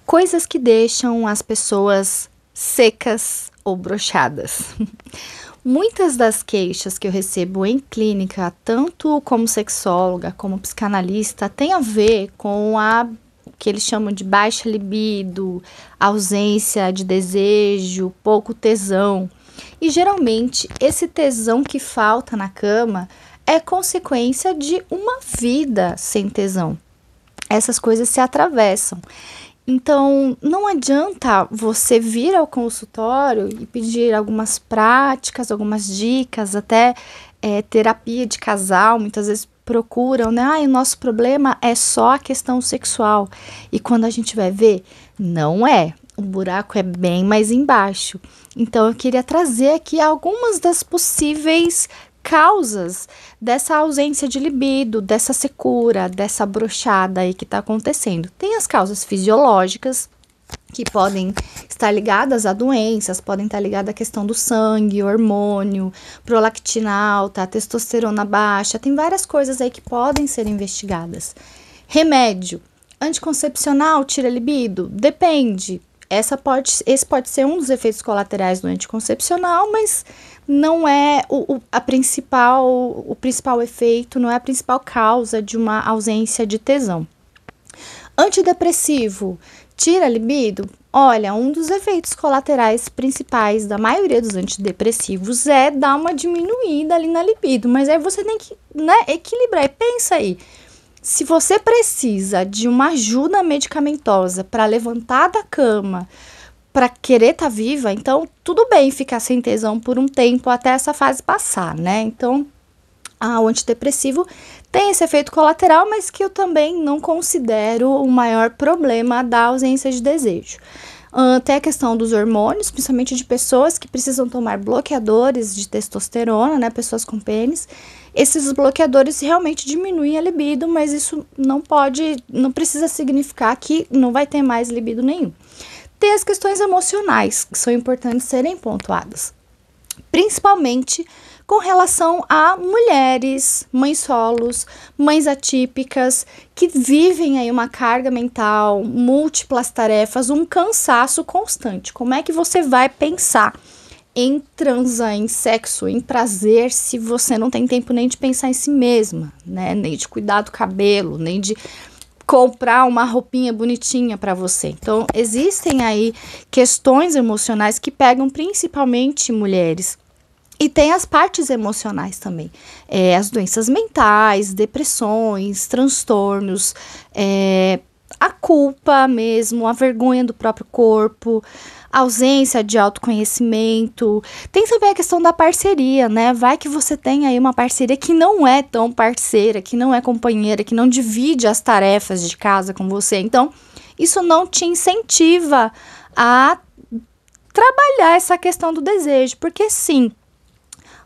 Coisas que deixam as pessoas secas ou broxadas. Muitas das queixas que eu recebo em clínica, tanto como sexóloga como psicanalista, tem a ver com o que eles chamam de baixa libido, ausência de desejo, pouco tesão. E geralmente esse tesão que falta na cama é consequência de uma vida sem tesão. Essas coisas se atravessam. Então, não adianta você vir ao consultório e pedir algumas práticas, algumas dicas, até terapia de casal, muitas vezes procuram, né? O nosso problema é só a questão sexual. E quando a gente vai ver, não é. O buraco é bem mais embaixo. Então, eu queria trazer aqui algumas das possíveis causas dessa ausência de libido, dessa secura, dessa broxada aí que está acontecendo. Tem as causas fisiológicas, que podem estar ligadas a doenças, podem estar ligadas à questão do sangue, hormônio, prolactina alta, testosterona baixa, tem várias coisas aí que podem ser investigadas. Remédio, anticoncepcional tira libido? Depende. Esse pode ser um dos efeitos colaterais do anticoncepcional, mas não é o principal efeito, não é a principal causa de uma ausência de tesão. Antidepressivo, tira libido? Olha, um dos efeitos colaterais principais da maioria dos antidepressivos é dar uma diminuída ali na libido, mas aí você tem que, equilibrar. E pensa aí, se você precisa de uma ajuda medicamentosa para levantar da cama, para querer estar viva, então tudo bem ficar sem tesão por um tempo até essa fase passar, né? Então, o antidepressivo tem esse efeito colateral, mas que eu também não considero o maior problema da ausência de desejo. Tem a questão dos hormônios, principalmente de pessoas que precisam tomar bloqueadores de testosterona, né? Pessoas com pênis. Esses bloqueadores realmente diminuem a libido, mas isso não precisa significar que não vai ter mais libido nenhum. Tem as questões emocionais, que são importantes serem pontuadas, principalmente com relação a mulheres, mães solos, mães atípicas, que vivem aí uma carga mental, múltiplas tarefas, um cansaço constante. Como é que você vai pensar em transar, em sexo, em prazer, se você não tem tempo nem de pensar em si mesma, né? Nem de cuidar do cabelo, nem de comprar uma roupinha bonitinha para você. Então, existem aí questões emocionais que pegam principalmente mulheres. E tem as partes emocionais também. As doenças mentais, depressões, transtornos, a culpa mesmo, a vergonha do próprio corpo, ausência de autoconhecimento. Tem também a questão da parceria, né? Vai que você tem aí uma parceria que não é tão parceira, que não é companheira, que não divide as tarefas de casa com você. Então, isso não te incentiva a trabalhar essa questão do desejo, porque sim,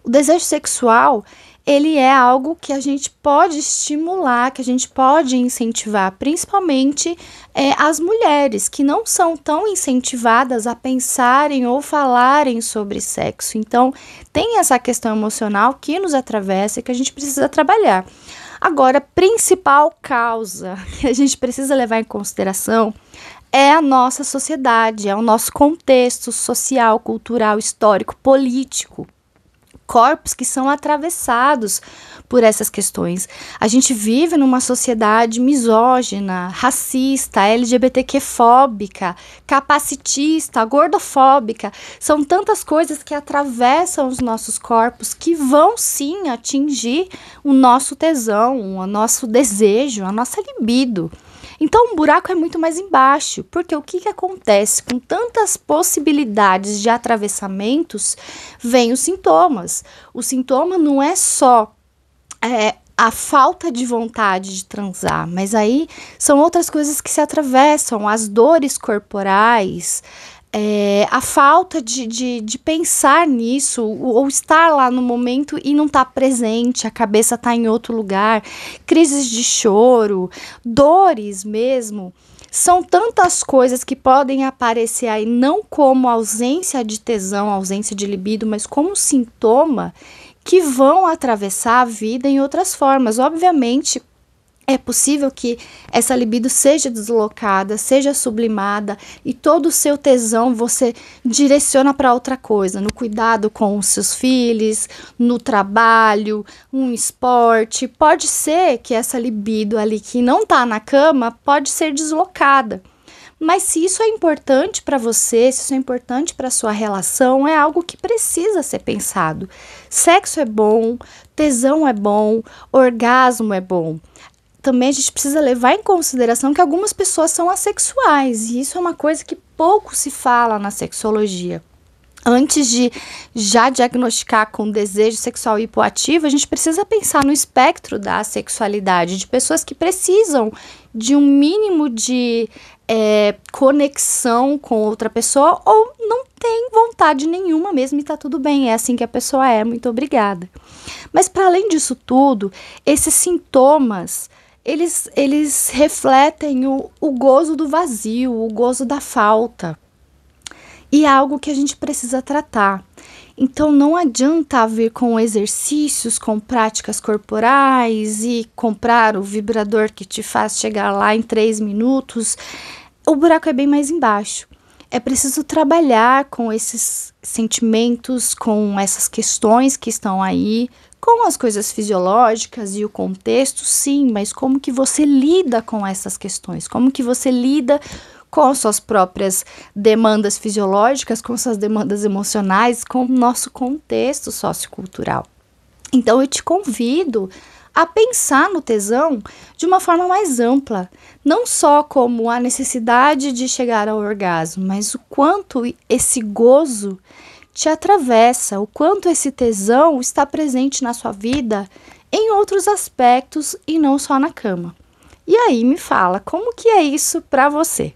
o desejo sexual, ele é algo que a gente pode estimular, que a gente pode incentivar, principalmente as mulheres, que não são tão incentivadas a pensarem ou falarem sobre sexo. Então, tem essa questão emocional que nos atravessa e que a gente precisa trabalhar. Agora, a principal causa que a gente precisa levar em consideração é a nossa sociedade, é o nosso contexto social, cultural, histórico, político. Corpos que são atravessados por essas questões. A gente vive numa sociedade misógina, racista, LGBTQ-fóbica, capacitista, gordofóbica. São tantas coisas que atravessam os nossos corpos que vão sim atingir o nosso tesão, o nosso desejo, a nossa libido. Então, o buraco é muito mais embaixo, porque o que acontece? Com tantas possibilidades de atravessamentos, vem os sintomas. O sintoma não é só a falta de vontade de transar, mas aí são outras coisas que se atravessam, as dores corporais, a falta de pensar nisso, ou estar lá no momento e não estar presente, a cabeça está em outro lugar, crises de choro, dores mesmo. São tantas coisas que podem aparecer aí, não como ausência de tesão, ausência de libido, mas como sintoma que vão atravessar a vida em outras formas. Obviamente, É possível que essa libido seja deslocada, seja sublimada e todo o seu tesão você direciona para outra coisa, no cuidado com os seus filhos, no trabalho, um esporte. Pode ser que essa libido ali que não está na cama pode ser deslocada. Mas se isso é importante para você, se isso é importante para sua relação, é algo que precisa ser pensado. Sexo é bom, tesão é bom, orgasmo é bom. Também a gente precisa levar em consideração que algumas pessoas são assexuais, e isso é uma coisa que pouco se fala na sexologia. Antes de já diagnosticar com desejo sexual hipoativo, a gente precisa pensar no espectro da sexualidade, de pessoas que precisam de um mínimo de conexão com outra pessoa ou não tem vontade nenhuma mesmo e tá tudo bem, é assim que a pessoa é, muito obrigada. Mas para além disso tudo, esses sintomas eles refletem o gozo do vazio, o gozo da falta. E é algo que a gente precisa tratar. Então não adianta vir com exercícios, com práticas corporais e comprar o vibrador que te faz chegar lá em 3 minutos. O buraco é bem mais embaixo. É preciso trabalhar com esses sentimentos, com essas questões que estão aí, com as coisas fisiológicas e o contexto, sim, mas como que você lida com essas questões? Como que você lida com suas próprias demandas fisiológicas, com suas demandas emocionais, com o nosso contexto sociocultural? Então eu te convido a pensar no tesão de uma forma mais ampla, não só como a necessidade de chegar ao orgasmo, mas o quanto esse gozo te atravessa, o quanto esse tesão está presente na sua vida em outros aspectos e não só na cama. E aí me fala, como que é isso para você?